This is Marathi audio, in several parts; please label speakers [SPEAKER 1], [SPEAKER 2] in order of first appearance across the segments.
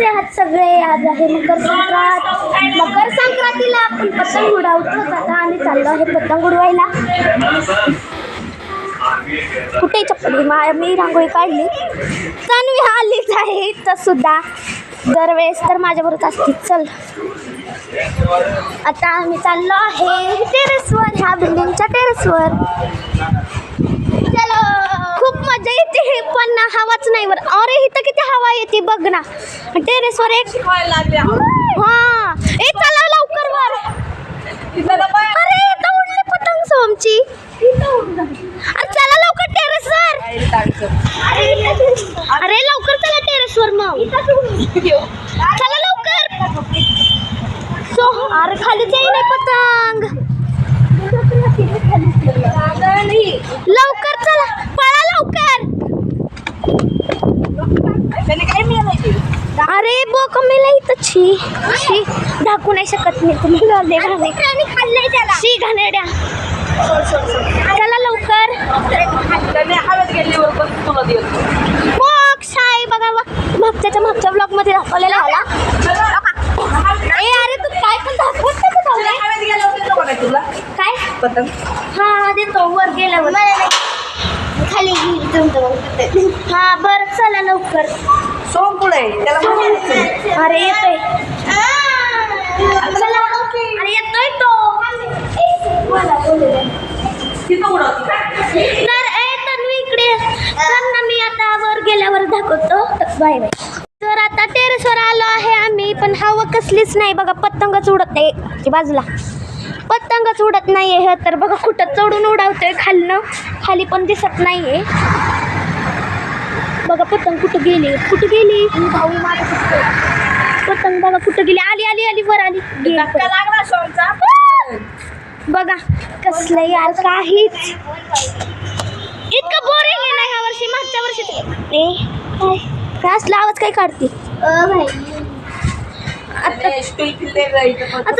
[SPEAKER 1] कसे आहात सगळे? आज आहे मकर संक्रांत. मकर संक्रांतीला आपण पतंग उडवतो. आता आम्ही चाललो आहे पतंग उडवायला. कुठे चप्पल? मी रांगोळी काढली. तन्वी आलीच आहे तर सुद्धा दरवेळेस तर माझ्याबरोबर असते. चल आता आम्ही चाललो आहे टेरेसवर, ह्या बिल्डिंगच्या टेरेसवर. चलो, खूप मजा येते पण हवाच नाही वर. अरे इथं किती हवा येते बघ ना टेरेसवर. एक हा ए चला लवकर वर. अरे इथं उडली पतंग सोमची. अरे चला लवकर टेरेसवर. अरे लवकर चला टेरेसवर मग. चला लवकर. अरे खालीच येई नाही पतंग. लवकर चला, पळा लवकर. अरे बोक मेला इथं. शी ढाकू नाही शकत मी तुम्ही. खाल्लंय त्याला. शी घाणेड्या. चला लवकर. साई बघा मागच्या ब्लॉग मध्ये दाखवलेला मला. ए अरे तू काय पण दाखवत काय पतंग? हा देतो वर गेल्यावर खाली. हा बरं चला लवकर.
[SPEAKER 2] सोम पुढे
[SPEAKER 1] अरे येतोय. चला अरे येतोय तो. तर तन्वी इकडे चल ना, मी आता वर गेल्यावर दाखवतो. Bye bye. तर आता टेरेसवर आलो आहे आम्ही, पण हवा कसलीच नाही बघा. पतंगच उडत नाही बाजूला. पतंगच उडत नाही आहे. तर बघा कुठं चढून उडवतोय खाली पण दिसत नाही आहे बघा. पतंग कुठं गेली भाऊ माझा. पतंग बघा कुठं गेली. आली वर आली. बघा कसलं यार, काहीच इतकं बोरिंग आहे ना ह्या वर्षी. मागच्या वर्षी काय असला आवाज काय काढते. आता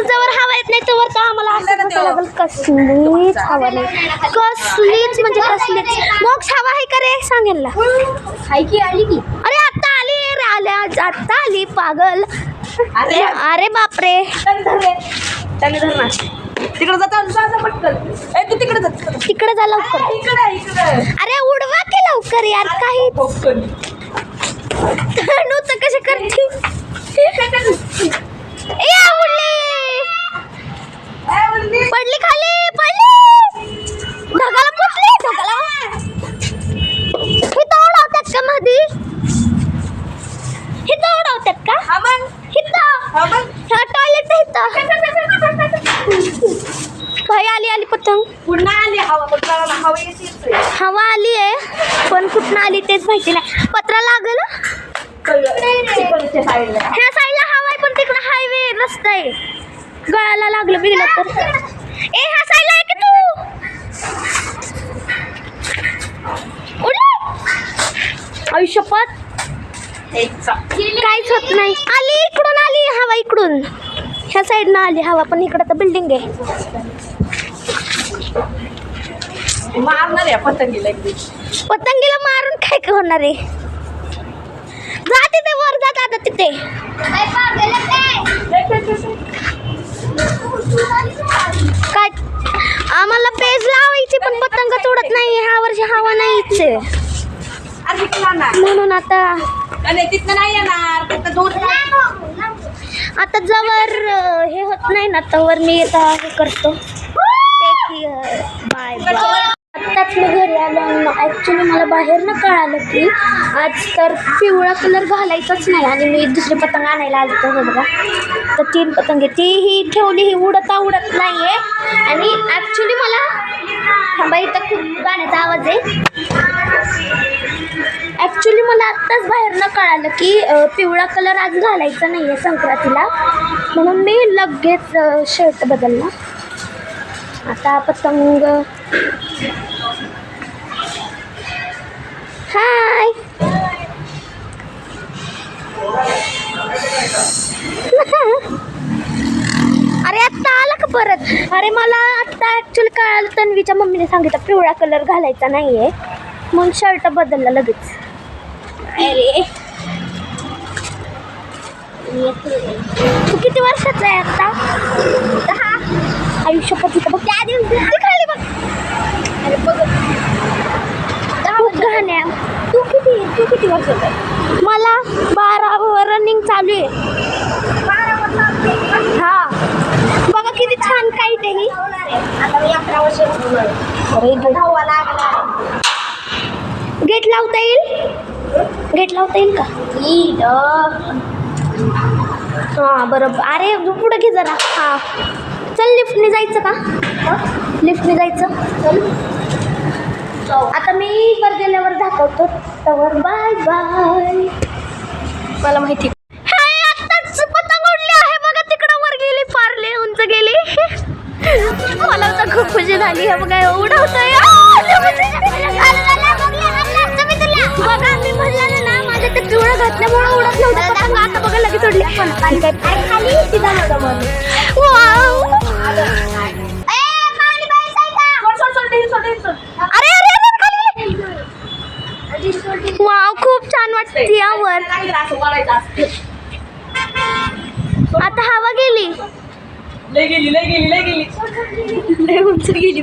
[SPEAKER 1] जवळ हवा येत नाही तोवर तर आम्हाला असं बसायला लागेल. कसलीच हवा नाही, कसलीच म्हणजे कसलीच. मोक्ष हवा आहे का रे सांगेल ना. आली की. अरे आता आली पागल. अरे बापरे.
[SPEAKER 2] तिकडे जाता पटकन. तू तिकडे जा लवकर.
[SPEAKER 1] अरे उडवा की लवकर यार. काही नुसतं कशी करते. पडली खाली. ढगाला पुसली. इथं उडवतात का मधी? इथं उडवतात का? टॉयलेट भाई. आली पतंग.
[SPEAKER 2] पुन्हा आली
[SPEAKER 1] हवा आली आहे पण कुठनं आली तेच माहिती नाही. पत्रा लागल ह्या साईडला हवा आहे पण तिकडं हायवे रस्ता आहे. गळाला लागलं बिगलं तर. ए ह्या साईडला आहे की तू. आयुष्यपत काहीच होत नाही. आली हवा इकडून. ह्या साईडनं आली हवा पण इकडं तर बिल्डिंग आहे.
[SPEAKER 2] मारणार आहे
[SPEAKER 1] पतंगीला मारून काय होणार आहे. जा तिथे वर जात आता तिथे. काय आम्हाला पेज लावायची पण पतंग उडत नाही ह्या वर्षी. हवा नाहीच म्हणून आता
[SPEAKER 2] तिथं नाही येणार.
[SPEAKER 1] आता जवळ हे होत नाही ना तवर मी आता हे करतो. Bye bye. आत्ताच मी घरी आलो. ॲक्च्युली मला बाहेर न कळालं की आज तर पिवळा कलर घालायचाच नाही आणि मी दुसरी पतंग आणायला आलो होतो बघा. तर 3 पतंग ती ही ठेवली. ही उडत नाही आहे. आणि ॲक्च्युली मला थांबा इथं खूप गाण्याचा आवाज आहे. ॲक्च्युली मला आत्ताच बाहेर न कळालं की पिवळा कलर आज घालायचा नाही आहे संक्रांतीला, म्हणून मी लगेच शर्ट बदलला. आता पतंग. हाय. अरे आत्ता आला का परत? अरे मला आत्ता ॲक्च्युली कळालं. तन्वीच्या मम्मीने सांगितलं पिवळा कलर घालायचा नाही आहे म्हणून शर्ट बदलला लगेच. अरे तू किती वर्षाचा आहे आता? 10. आयुष्यपती बघ त्या दिवशी खाली बघ. अरे बघ गाण्या. तू किती वर्षाचा आहे? मला 12 रनिंग चालू आहे. 12 हा बघा किती छान काईट आहे ही. आता मी 11 वर्ष. गेट लावता येईल? गेट लावता येईल का? हां बरोबर. अरे पुढे घे जरा. हां चल लिफ्टने जायचं का? लिफ्टने जायचं. आता मी वर गेल्यावर दाखवतो. तर बाय बाय. मला माहिती आत्ताच पतंग उडली आहे बघा. तिकडं वर गेली पारले उंच गेली. मला तर खूप खुशी झाली. हे बघा उडवतोय. बघा मी म्हणलं ना माझ्या ते पिवळं घातल्यामुळे उडत नव्हतं पतंग. आता बघा लगेच उडली. खाली वाव खूप छान वाटते यावर. आता हवा गेली. लय उंच गेली.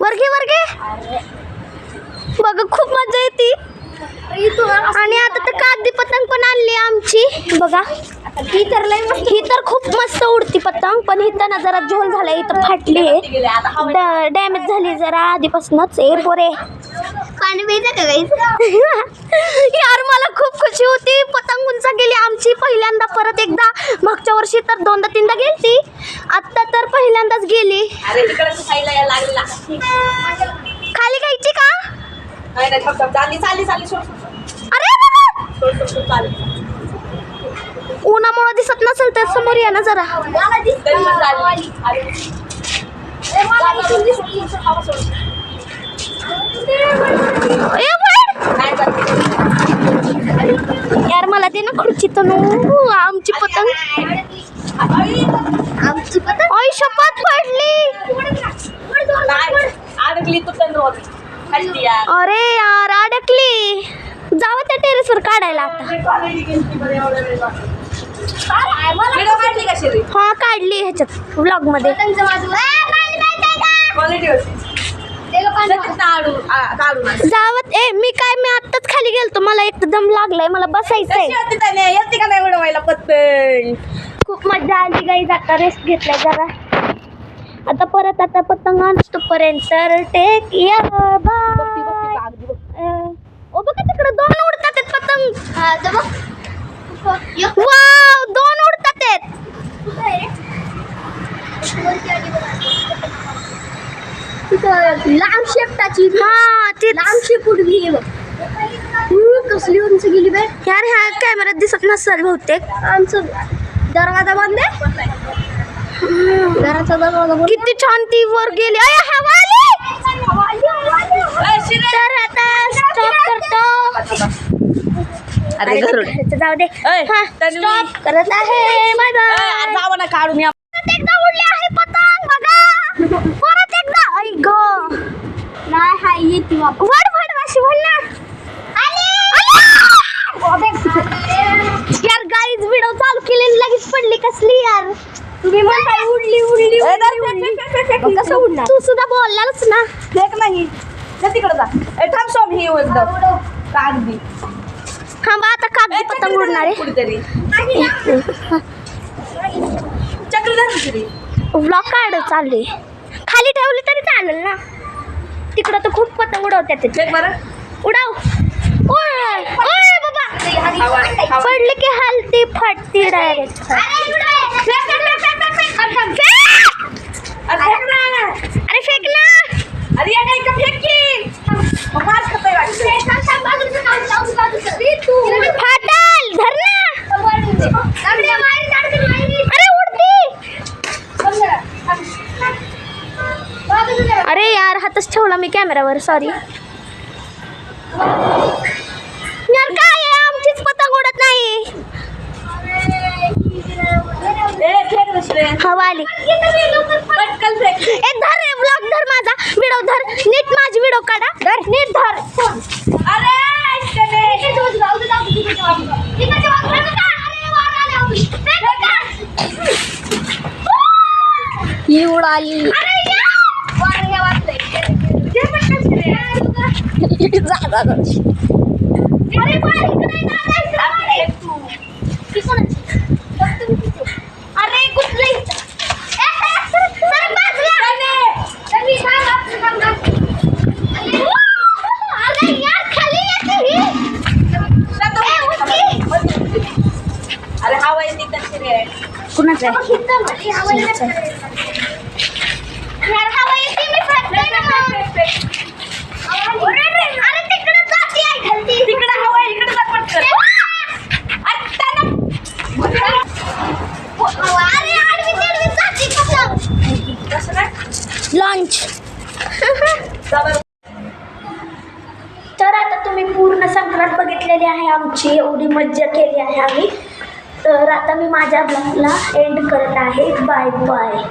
[SPEAKER 1] वर्गे बघा खूप मजा येते. आणि आता तर कागदी पतंग पण आणली आमची बघा. ही तर खूप मस्त उडती पतंग. पण इथं ना जरा झोल झाला. इथं फाटली आहे. डॅमेज झाली जरा आधीपासूनच. पोरे पाणी प्यायचं का काही? यार मला खूप खुशी होती. पतंग उंच गेली आमची पहिल्यांदा. परत एकदा मागच्या वर्षी तर 2दा-3दा गेली. आत्ता तर पहिल्यांदाच गेली. खाली घ्यायची का? अरे उन्हामुळे दिसत नसेल तर समोर या ना जरा. यार मला दे ना खुर्ची. तर आमची पतंग आई शपथ पडली. अरे यार अडकली. जावं त्या टेरेसवर काढायला आता. हा काढली ह्याच्यात व्लॉग मध्ये. जावत मी आत्ताच खाली गेलतो. मला एक दम लागलाय. मला बसायचंय. खूप मजा आली गाईज. आता रेस्ट घेतलाय जरा. आता परत पतंग आणतो पर्यंत टेक केअर बाय. ओ बघा तिकडे 2 उडतात पतंग. वाव 2 उडतात. लांब शेपटाची. हा ती लांब शेप उडली आहे बघ. कसली उंच गेली बे. यार ह्या कॅमेऱ्यात दिसत नसेल बहुतेक. आमचं दरवाजा बंद आहे. घराचा दरवाजा बंद. किती छान ती वर गेली. हवा आली. तर आता स्टॉप करतो. अरे जाऊ दे. स्टॉप करत आहे. Bye bye.
[SPEAKER 2] जावं ना काढून या.
[SPEAKER 1] एकदा उडली आहे पतंग बघा. परत एकदा. आई ग नाही हाय येते वड वाशी बोल ना. यार गाईज व्हिडिओ चालू केलेली लगेच पडली. कसली यार तुम्ही म्हणताय उडली. कसं उडणार? तू सुद्धा बोललाच ना.
[SPEAKER 2] फेक नाही तिकडे जा. थांब सोम ही एकदम कागदी.
[SPEAKER 1] हा बा आता कागदी पतंग उडणार आहे.
[SPEAKER 2] कुठेतरी चक्र
[SPEAKER 1] व्लॉग काढ चालले. खाली ठेवली तरी चालेल ना. तिकडं तर खूप पतंग उडवतात. उडाव. ओय बाबा पडली की हलती फाटती डायरेक्ट. अरे फेक ना.
[SPEAKER 2] अरे या नाही का फेक की.
[SPEAKER 1] फाटल धर ना. अरे उडती. अरे यार हातच ठेवला मी कॅमेरावर. सॉरी यार. काय आहे आमचीच पतंग उडत नाही. हवा आली.
[SPEAKER 2] पटकन फेक.
[SPEAKER 1] धर ब्लॉग धर माझा व्हिडिओ धर नीट. माझी व्हिडिओ काढा. धर नीट धर.
[SPEAKER 2] अरे
[SPEAKER 1] ही उडाली.
[SPEAKER 2] अरे कुठलं अरे हवा येते कशी रे
[SPEAKER 1] कुणाच आहे?
[SPEAKER 2] तिकडे हवा आहे, इकडे जात पटकन.
[SPEAKER 1] लॉन्च. तर आता तुम्ही पूर्ण संक्रांत बघितलेली आहे आमची, एवढी मज्जा केली आहे आम्ही. तर आता मी माझ्या ब्लॉगला एंड करत आहे. Bye bye.